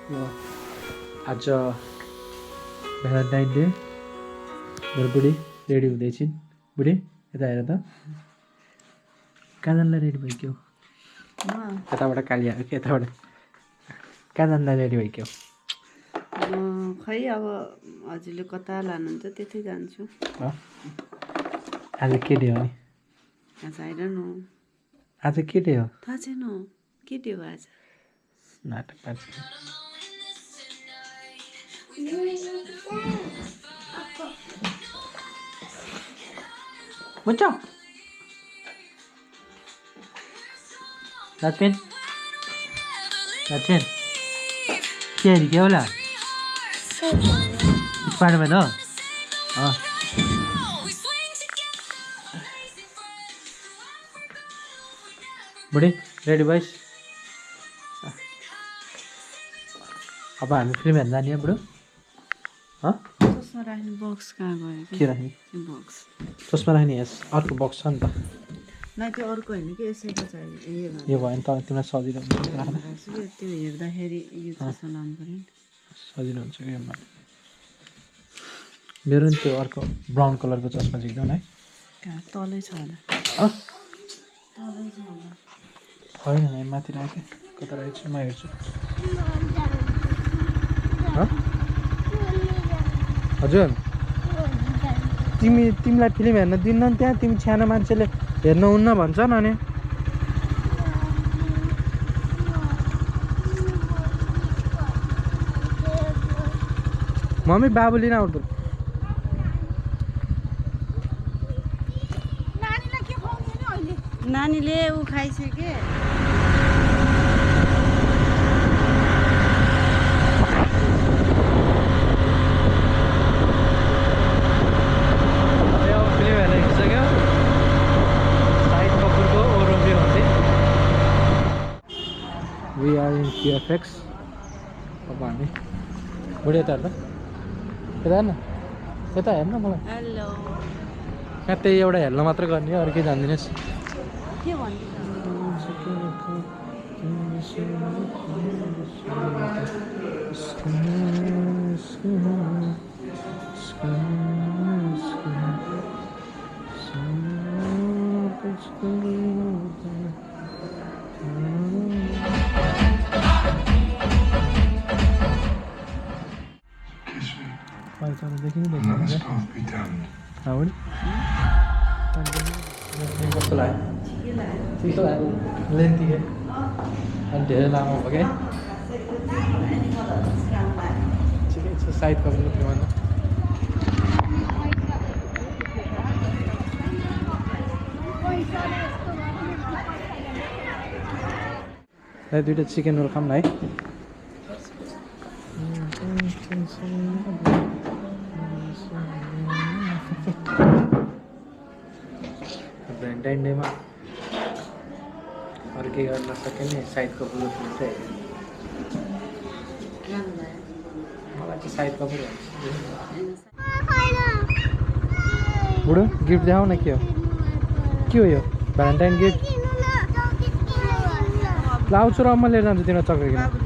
यो आज Valentine day मेरो बुढी रेडी हुँदैछिन् बुढी यता हेर त कहाँ जानलाई रेडी भइक्यौ यताबाट काली आयो कि यताबाट कहाँ जानलाई रेडी भइक्यौ खै अब हजुरले कता लानुहुन्छ त्यतै जान्छु आज के डे हो नि आज आइरहनु नो आज के डे हो थाहा छैन के डे हो आज नाटक पार्छ हुन्छ राजपेन राजपेन के अरे के होला स्पाइडरम्यान हो बुढी रेडी भइस अब हामी फिल्म हेर्न जाने बुढो चस्मा राख्ने बक्स कहाँ गयो के राख्ने बक्स चस्मा राख्ने यस अर्को बक्स छ नि त न त्यो अर्को होइन कि यसैको चाहियो यो भयो भने त तिमीलाई सजिलो हुन्छ राख्न त्यो हेर्दाखेरि यो चस्मा लानु पऱ्यो नि सजिलो हुन्छ कि मेरो नि त्यो अर्को ब्राउन कलरको चस्मा झिक्दैन है कहाँ तलै छ होला तलै छ होला होइन है माथि राखेँ कता रहेछ म हेर्छु हजुर तिमीलाई फिल्म हेर्न दिन्न नि त्यहाँ तिमी सानो मान्छेले हेर्न हुन्न भन्छ न नि मम्मी बाबु लिन आउँछ नानीले ऊ खाइसके We are in TFX. अब हामी बुढी यता हेर्न यता हेर्न यता हेर्न मलाई हेलो कहाँ त्यही एउटा हेर्न मात्र गर्ने अरू केही जान्दिनस् के भन्नु कस्तो लाग्यो ठिकै लाग्यो लेन्थी है अनि धेरै लामो भयो क्या ठिकै छ साइड कपीको फिल्ममा दुइटा चिकन रोल खाऊँ न है भ्यालेन्टाइन डेमा अरू केही गर्न नसके नि साहिद कपुरको फिल्म चाहिँ मलाई चाहिँ साहिद कपुर बुढो गिफ्ट देखाऊ न के हो यो भ्यालेन्टाइन गिफ्ट लाउँछु र म लिएर जान्छु तिमीलाई चक्लेट किन